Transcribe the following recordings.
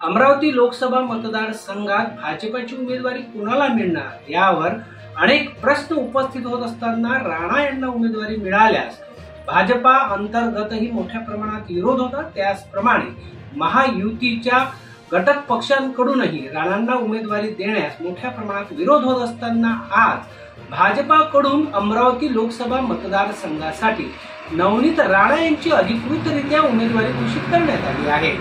अमरावती लोकसभा मतदारसंघात भाजपची उमेदवारी कुणाला मिळणार यावर अनेक प्रश्न उपस्थित होत असताना राणा यांना उमेदवारी मिळाल्यास भाजपा अंतर्गतही मोठ्या प्रमाणात विरोध होता। त्याचप्रमाणे महायुतीच्या घटक पक्षांकडूनही राणांना उमेदवारी देण्यास मोठ्या प्रमाणात विरोध होत असताना आज भाजपाकडून अमरावती लोकसभा मतदारसंघासाठी नवनीत राणा यांची अधिकृतरित्या उमेदवारी घोषित करण्यात आली आहे।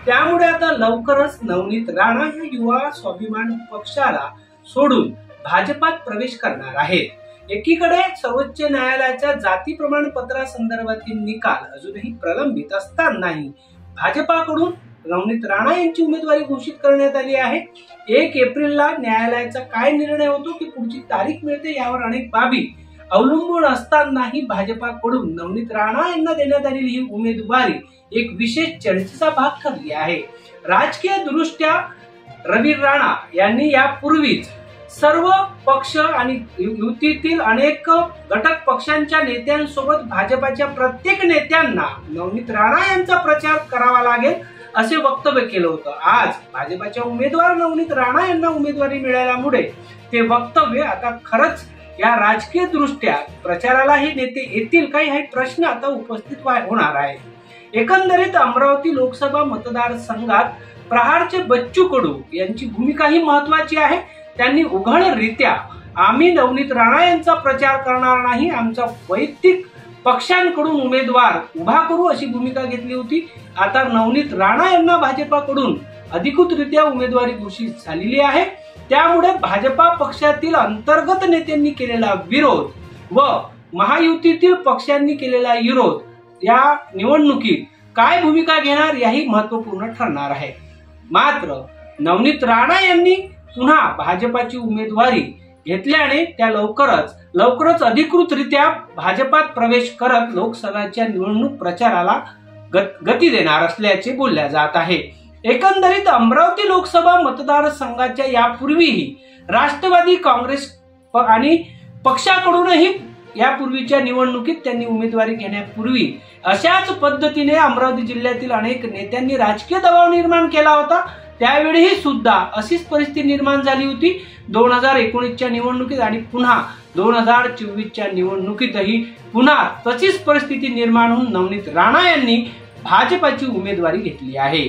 त्यामुळे आता लवकरच नवनीत राणा या युवा स्वाभिमान पक्षाला सोडून भाजपात प्रवेश करणार आहेत। एकीकडे सर्वोच्च न्यायालयाच्या जाती प्रमाणपत्रासंदर्भातील निकाल अजूनही प्रलंबित असतानाही भाजपाकडून नवनीत राणा यांची उमेदवारी घोषित करण्यात आली आहे। 1 एप्रिलला न्यायालयाचा काय निर्णय होतो की पुढची तारीख मिळते यावर अनेक बाबी अवलंबून असतानाही भाजपाकडून नवनीत राणा यांना देण्यात आलेली ही उमेदवारी एक विशेष चर्चेचा भाग ठरली आहे। राजकीय दृष्ट्या रवी राणा यांनी यापूर्वीच सर्व पक्ष आणि युतीतील अनेक घटक पक्षांच्या नेत्यांसोबत भाजपाच्या प्रत्येक नेत्यांना नवनीत राणा यांचा प्रचार करावा लागेल असे वक्तव्य केलं होतं। आज भाजपाच्या उमेदवार नवनीत राणा यांना उमेदवारी मिळाल्यामुळे ते वक्तव्य आता खरंच या राजकीय दृष्ट्या प्रचाराला हे नेते येतील काही हे प्रश्न आता उपस्थित होणार आहे। एकंदरीत अमरावती लोकसभा मतदारसंघात प्रहारचे बच्चू कडू यांची भूमिका ही महत्वाची आहे। त्यांनी उघडरित्या आम्ही नवनीत राणा यांचा प्रचार करणार नाही, आमचा वैयक्तिक पक्षांकडून उमेदवार उभा करू अशी भूमिका घेतली होती। आता नवनीत राणा यांना भाजपाकडून अधिकृतरित्या उमेदवारी घोषित झालेली आहे। त्यामुळे भाजपा पक्षातील अंतर्गत नेत्यांनी केलेला विरोध व महायुतीतील पक्षांनी केलेला विरोध या निवडणुकीत काय भूमिका घेणार याही महत्वपूर्ण ठरणार आहे। मात्र नवनीत राणा यांनी पुन्हा भाजपाची उमेदवारी घेतल्याने त्या लवकरच अधिकृतरित्या भाजपात प्रवेश करत लोकसभेच्या निवडणूक प्रचाराला गती देणार असल्याचे बोलल्या जात आहे। एकंदरीत अमरावती लोकसभा मतदारसंघाच्या यापूर्वीही राष्ट्रवादी काँग्रेस आणि पक्षाकडूनही यापूर्वीच्या निवडणुकीत त्यांनी उमेदवारी घेण्यापूर्वी अशाच पद्धतीने अमरावती जिल्ह्यातील अनेक नेत्यांनी राजकीय दबाव निर्माण केला होता। त्यावेळीही सुद्धा अशीच परिस्थिती निर्माण झाली होती। 2019च्या निवडणुकीत आणि पुन्हा 2024च्या निवडणुकीतही पुन्हा तशीच परिस्थिती निर्माण होऊन नवनीत राणा यांनी भाजपाची उमेदवारी घेतली आहे।